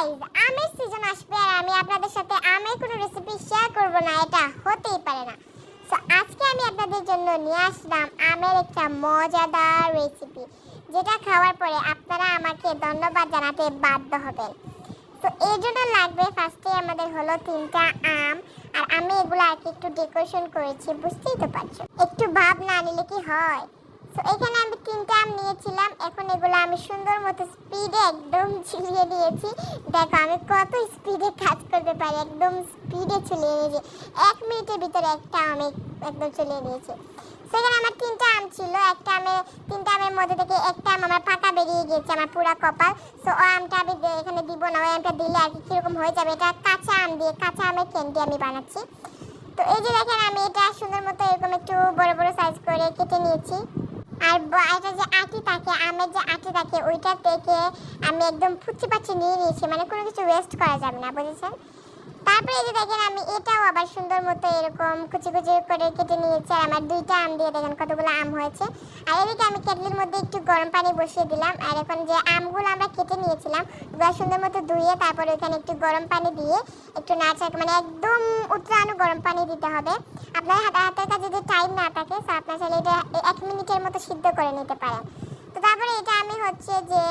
Guys, আমের season আসবে আর আমি আপনাদের সাথে আমের কোনো রেসিপি শেয়ার করব না, এটা হতেই পারে না। সো আজকে আমি আপনাদের জন্য নিয়ে আসলাম আমের একটা মজাদার রেসিপি, যেটা খাওয়ার পরে আপনারা আমাকে ধন্যবাদ জানাতে বাধ্য হবেন। তো এর জন্য লাগবে ফার্স্টে আমাদের হলো 3টা আম, আর আমি এগুলো আর কি একটু ডেকোরেশন করেছি, বুঝতেই তো পারছো। একটু ভাব না নিলে কি হয়। তো এখানে আমি 3টা আম নিয়েছিলাম, এখন এগুলো আমি সুন্দর মতো স্পিডে একদম ছিলিয়ে দিয়েছি। দেখো আমি কত স্পিডে কাজ করতে পারি, একদম স্পিডে ছিলিয়ে নিয়েছি। 1 মিনিটের ভিতরে একটা আমি একদম ছিলিয়ে নিয়েছি। সেখানে আমার 3টা আম ছিল, 3টা আমের মধ্যে থেকে একটা আম আমার ফাঁকা বেরিয়ে গিয়েছে, আমার পুরো কপাল। সো ওই আমটা আমি এখানে দিব না, ওই আমটা দিলে আর কি কিরকম হয়ে যাবে। এটা কাঁচা আম দিয়ে, কাঁচা আমের ক্যান্ডি আমি বানাচ্ছি। তো এই যে দেখেন আমি এটা সুন্দর মতো এরকম একটু বড় বড় সাইজ করে কেটে নিয়েছি। আর এটা যে আটি থাকে, আমের যে আটি থাকে, ওইটা থেকে আমি একদম ফুচি পাচি নিয়ে নিয়েছি, মানে কোনো কিছু ওয়েস্ট করা যাবে না, বুঝেছেন। তারপরে এই যে দেখেন আমি এটাও আবার সুন্দর মতো এরকম কুচি কুচি করে কেটে নিয়েছি। আর আমার 2টা আম দিয়ে দেখেন কতগুলো আম হয়েছে। আর এদিকে আমি কেটলির মধ্যে একটু গরম পানি বসিয়ে দিলাম। আর এখন যে আমগুলো আমরা কেটে নিয়েছিলাম ওগুলো সুন্দর মতো ধুয়ে তারপরে ওখানে একটু গরম পানি দিয়ে একটু নাড়াচাড়া, মানে একদম উতরানো গরম পানি দিতে হবে। আপনার হাতের কাছে যদি টাইম না থাকে তো আপনার চাইলে এটা 1 মিনিটের মতো সিদ্ধ করে নিতে পারেন। তো তারপরে এটা আমি হচ্ছে যে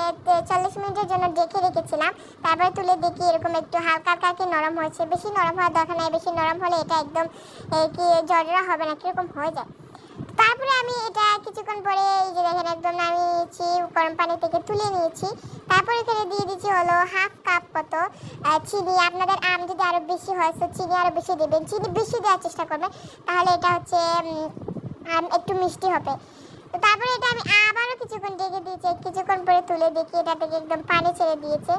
40 মিনিটের জন্য ঢেকে রেখেছিলাম। তারপরে তুলে দেখি এরকম একটু হালকা হালকা কি নরম হয়েছে। বেশি নরম হওয়ার দরকার নাই, বেশি নরম হলে এটা একদম কি জর্জরা হবে না, কিরকম হয়ে যায়। তারপরে আমি এটা কিছুক্ষণ পরে এই যে দেখেন একদম নামিয়েছি, গরম পানি থেকে তুলে নিয়েছি। তারপরে এখানে দিয়ে দিচ্ছি হলো 1/2 কাপ মতো চিনি। আপনাদের আম যদি আরও বেশি হয় তো চিনি আরও বেশি দেবেন, চিনি বেশি দেওয়ার চেষ্টা করবেন, তাহলে এটা হচ্ছে একটু মিষ্টি হবে। তো তারপরে এটা আমি আবারও কিছুক্ষণ ঢেকে দিয়েছি, কিছুক্ষণ পরে তুলে দেখি এটা থেকে একদম পানি ছেড়ে দিয়েছে।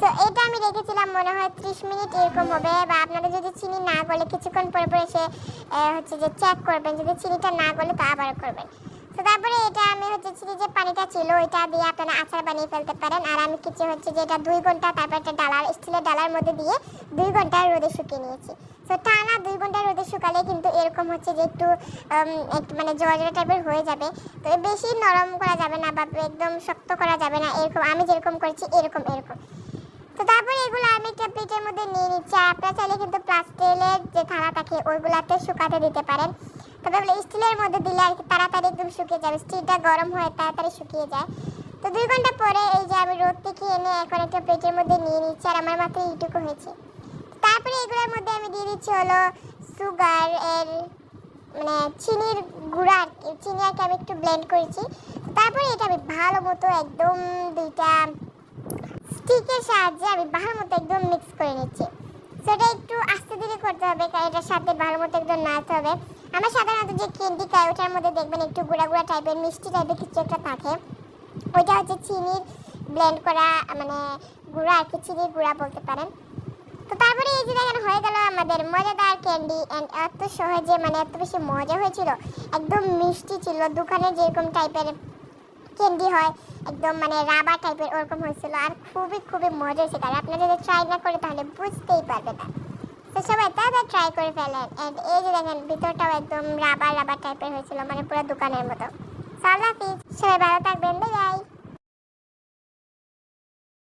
তো এটা আমি রেখেছিলাম মনে হয় 30 মিনিট এরকম হবে। বা আপনারা যদি চিনি না গলে কিছুক্ষণ পরে পরে এসে হচ্ছে যে চেক করবেন, যদি চিনিটা না গলে তো আবার করবেন। তো তারপরে এটা আমি হচ্ছে চিনি যে পানিটা ছিল ওইটা দিয়ে আপনারা আচার বানিয়ে ফেলতে পারেন। আর আমি কিছু হচ্ছে যে এটা 2 ঘন্টা তারপর একটা ডালার, স্টিলের ডালার মধ্যে দিয়ে 2 ঘন্টা রোদে শুকিয়ে নিয়েছি। তো টানা 2 ঘন্টা রোদে শুকালে কিন্তু এরকম হচ্ছে যে একটু মানে জর্জরা টাইপের হয়ে যাবে। তো বেশি নরম করা যাবে না বা একদম শক্ত করা যাবে না, এরকম আমি যেরকম করেছি এরকম। তো তারপরে এগুলো আমি একটা প্লেটের মধ্যে নিয়ে নিচ্ছি। আর আপনারা চাইলে কিন্তু প্লাস্টিকের যে থালা থাকে ওইগুলাতে শুকাতে দিতে পারেন। তবে স্টিলের মধ্যে দিলে আর কি তাড়াতাড়ি একদম শুকিয়ে যাবে, স্টিলটা গরম হয়ে তাড়াতাড়ি শুকিয়ে যায়। তো 2 ঘন্টা পরে এই যে আমি রোদ থেকে এনে এখন একটা প্লেটের মধ্যে নিয়ে নিচ্ছি। আর আমার মাত্র এইটুকু হয়েছে। তারপরে এগুলোর মধ্যে আমি দিয়ে দিচ্ছি হলো সুগার এর মানে চিনির গুঁড়া, চিনি আর কি আমি একটু ব্লেন্ড করেছি। তারপরে এটা আমি ভালো মতো একদম 2টা স্টিকের সাহায্যে আমি ভালো মতো একদম মিক্স করে নিচ্ছি। সেটা একটু আস্তে ধীরে করতে হবে, কারণ এটার সাথে ভালো মতো একদম নাড়তে হবে। আমরা সাধারণত যে ক্যান্ডি খাই ওটার মধ্যে দেখবেন একটু গুঁড়া গুঁড়া টাইপের মিষ্টি টাইপের কিছু একটা থাকে, ওইটা হচ্ছে চিনির ব্লেন্ড করা, মানে গুঁড়া আর কি, চিনির গুঁড়া বলতে পারেন। তো তারপরে এই যে দেখেন হয়ে গেল আমাদের মজাদার ক্যান্ডি। অ্যান্ড এত সহজে, মানে এত বেশি মজা হয়েছিল, একদম মিষ্টি ছিল, দোকানে যেরকম টাইপের ক্যান্ডি হয় একদম মানে রাবার টাইপের ওরকম হয়েছিল। আর খুবই খুবই মজা হয়েছে, কারণ আপনারা যদি ট্রাই না করে তাহলে বুঝতেই পারবে না। তো সবাই তাড়াতাড়ি ট্রাই করে ফেলেন। অ্যান্ড এই যে দেখেন ভিতরটাও একদম রাবার টাইপের হয়েছিল, মানে পুরো দোকানের মতো। সো আল্লাহ হাফিজ, সবাই ভালো থাকবেন, বাই বাই।